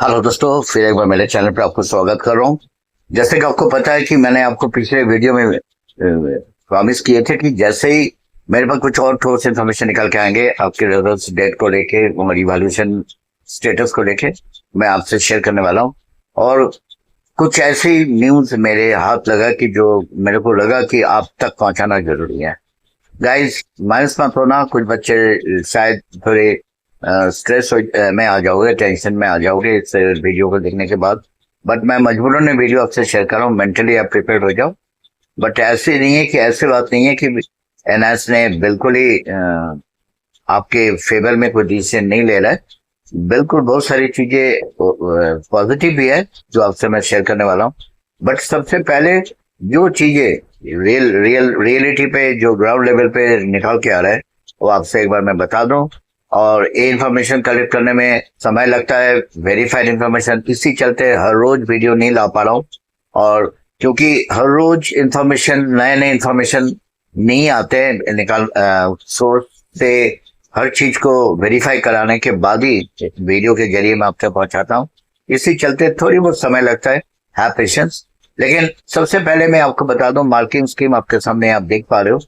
Hello दोस्तों, फिर एक बार मेरे चैनल पर आपको स्वागत कर रहा हूँ। जैसे कि आपको पता है कि मैंने आपको पिछले वीडियो में प्रॉमिस किए थे कि जैसे ही मेरे पास कुछ और ठोस इन्फॉर्मेशन निकल के आएंगे आपके रिजल्ट्स डेट को लेके और इवैल्यूएशन स्टेटस को लेके मैं आपसे शेयर करने वाला हूँ। और कुछ ऐसी न्यूज मेरे हाथ लगा कि जो मेरे को लगा कि आप तक पहुंचाना जरूरी है। गाइस, माइनस मत होना। कुछ बच्चे शायद थोड़े स्ट्रेस में आ जाओगे, टेंशन में आ जाओगे इस वीडियो को देखने के बाद। बट मैं मजबूरन ने वीडियो आपसे शेयर कर रहा हूँ, मेंटली आप प्रिपेयर हो जाओ। बट ऐसे नहीं है कि ऐसे बात नहीं है कि एनएस ने बिल्कुल ही आपके फेवर में कोई डिसीजन नहीं ले रहा है। बिल्कुल बहुत सारी चीजें पॉजिटिव भी है जो आपसे मैं शेयर करने वाला हूँ। बट सबसे पहले जो चीजें रियलिटी पे, जो ग्राउंड लेवल पे निकाल के आ रहा है, वो आपसे एक बार मैं बता दूं। और ये इन्फॉर्मेशन कलेक्ट करने में समय लगता है, वेरीफाइड इन्फॉर्मेशन, इसी चलते हर रोज वीडियो नहीं ला पा रहा हूँ। और क्योंकि हर रोज इन्फॉर्मेशन, नए नए इन्फॉर्मेशन नहीं आते हैं निकाल सोर्स से, हर चीज को वेरीफाई कराने के बाद ही वीडियो के जरिए मैं आप तक पहुंचाता हूँ। इसी चलते थोड़ी बहुत समय लगता है पेशेंस। लेकिन सबसे पहले मैं आपको बता दूं, मार्किंग स्कीम आपके सामने आप देख पा रहे हो।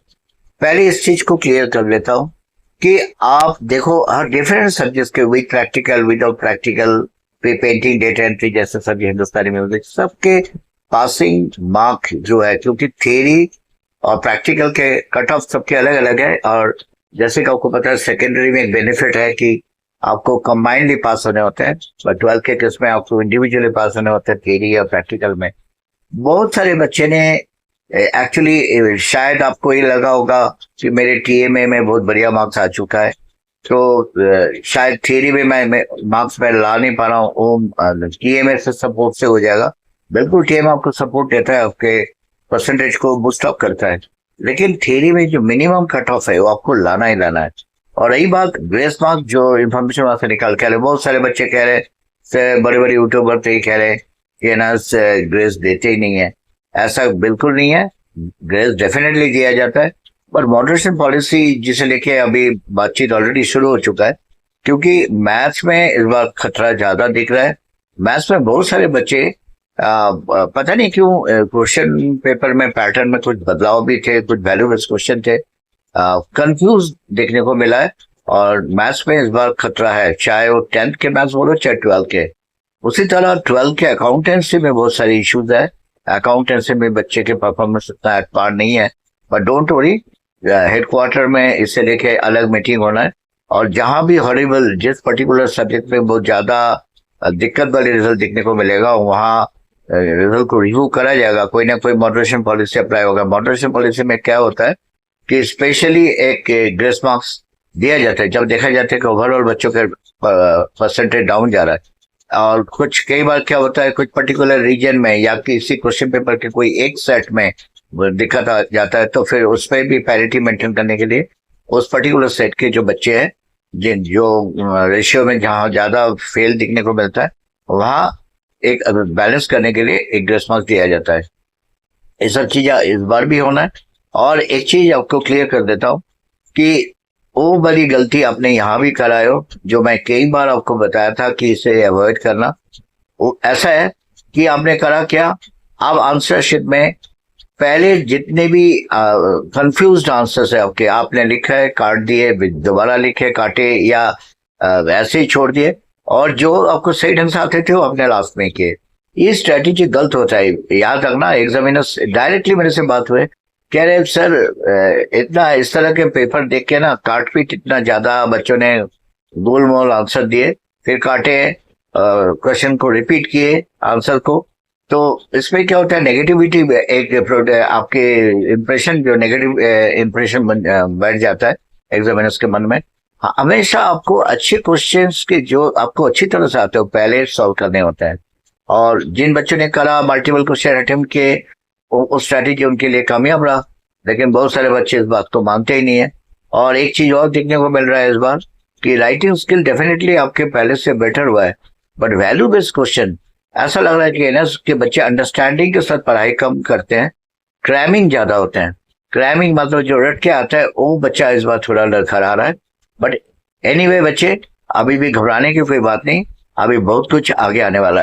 पहले इस चीज को क्लियर कर लेता हूं कि आप देखो, हर डिफरेंट सब्जेक्ट के, with practical, without practical, painting, data entry जैसे सब्जेक्ट, हिंदुस्तानी म्यूजिक, सबके पासिंग मार्क जो है, क्योंकि थ्योरी और प्रैक्टिकल के कट ऑफ सबके अलग अलग है। और जैसे कि आपको पता है, सेकेंडरी में एक बेनिफिट है कि आपको कंबाइंडली पास होने होते हैं, पर 12th के केस में आपको इंडिविजुअली पास होने होते हैं थ्योरी या प्रैक्टिकल में। बहुत सारे बच्चे ने एक्चुअली, शायद आपको ये लगा होगा कि मेरे टीएमए में बहुत बढ़िया मार्क्स आ चुका है, तो शायद थ्योरी में मैं मार्क्स में ला नहीं पा रहा हूँ, टीएमए से सपोर्ट से हो जाएगा। बिल्कुल, टीएमए आपको सपोर्ट देता है, आपके परसेंटेज को बूस्ट अप करता है। लेकिन थ्योरी में जो मिनिमम कट ऑफ है वो आपको लाना ही लाना है। और रही बात ग्रेस मार्क, जो इन्फॉर्मेशन वहां से निकाल के आ रहे, बहुत सारे बच्चे कह रहे, बड़े बड़े यूट्यूबर तो ये कह रहे कि ना ग्रेस देते ही नहीं है। ऐसा बिल्कुल नहीं है, ग्रेस डेफिनेटली दिया जाता है। पर मॉडरेशन पॉलिसी जिसे लेके अभी बातचीत ऑलरेडी शुरू हो चुका है, क्योंकि मैथ्स में इस बार खतरा ज्यादा दिख रहा है। मैथ्स में बहुत सारे बच्चे पता नहीं क्यों क्वेश्चन पेपर में पैटर्न में कुछ बदलाव भी थे, कुछ वैल्यू बेस्ड क्वेश्चन थे, कंफ्यूज देखने को मिला है। और मैथ्स में इस बार खतरा है, चाहे वो 10th के मैथ्स बोलो चाहे 12th के। उसी तरह 12th के अकाउंटेंसी में बहुत सारी इश्यूज है। अकाउंटेंसी में बच्चे के परफॉर्मेंस उतना एट पार नहीं है, बट डोंट वरी, हेडक्वार्टर में इसे लेके अलग मीटिंग होना है। और जहां भी हॉरिबल, जिस पर्टिकुलर सब्जेक्ट में बहुत ज्यादा दिक्कत वाले रिजल्ट देखने को मिलेगा, वहां रिजल्ट को रिव्यू करा जाएगा, कोई ना कोई मॉडरेशन पॉलिसी अप्लाई होगा। मॉडरेशन पॉलिसी में क्या होता है कि स्पेशली एक ग्रेस मार्क्स दिया जाता है जब देखा जाता है कि ओवरऑल बच्चों के परसेंटेज डाउन जा रहा है। और कुछ कई बार क्या होता है, कुछ पर्टिकुलर रीजन में या किसी क्वेश्चन पेपर के कोई एक सेट में दिक्कत आ जाता है, तो फिर उसमें भी पैरिटी मेंटेन करने के लिए उस पर्टिकुलर सेट के जो बच्चे हैं, जिन जो रेशियो में जहाँ ज्यादा फेल दिखने को मिलता है, वहाँ एक बैलेंस करने के लिए एक ग्रेस मार्क्स दिया जाता है। ये सब चीजें इस बार भी होना है। और एक चीज आपको क्लियर कर देता हूँ कि वो बड़ी गलती आपने यहाँ भी कराए हो, जो मैं कई बार आपको बताया था कि इसे अवॉइड करना। वो ऐसा है कि आपने करा क्या, आप आंसर शीट में पहले जितने भी कंफ्यूज्ड आंसर्स है आपके, आपने लिखा है, काट दिए, दोबारा लिखे, काटे, या ऐसे ही छोड़ दिए, और जो आपको सही ढंग से आते थे वो आपने लास्ट में किए। ये स्ट्रेटेजी गलत होता है, याद रखना। एग्जामिनर्स डायरेक्टली मेरे से बात हुए, कह रहे सर इतना इस तरह के पेपर देख के ना, काट पीट इतना ज्यादा बच्चों ने गोल मोल आंसर दिए, फिर काटे, क्वेश्चन को रिपीट किए आंसर को, तो इसमें क्या होता है, नेगेटिविटी एक आपके इंप्रेशन, जो नेगेटिव इंप्रेशन बैठ जाता है एग्जामिनर्स के मन में। हमेशा आपको अच्छे क्वेश्चंस के जो आपको अच्छी तरह से आते हो पहले सॉल्व करने होते हैं। और जिन बच्चों ने करा मल्टीपल क्वेश्चन अटेम्प्ट किए, वो स्ट्रैटेजी उनके लिए कामयाब रहा। लेकिन बहुत सारे बच्चे इस बात को मानते ही नहीं है। और एक चीज और देखने को मिल रहा है इस बार कि राइटिंग स्किल डेफिनेटली आपके पहले से बेटर हुआ है, बट वैल्यू बेस्ड क्वेश्चन ऐसा लग रहा है कि एनएस के बच्चे अंडरस्टैंडिंग के साथ पढ़ाई कम करते हैं, क्रैमिंग ज्यादा होते हैं। क्रैमिंग मतलब जो रट के आता है, वो बच्चा इस बार थोड़ा लड़खड़ा रहा है। बट एनीवे बच्चे, अभी भी घबराने की कोई बात नहीं। अभी बहुत कुछ आगे आने वाला है।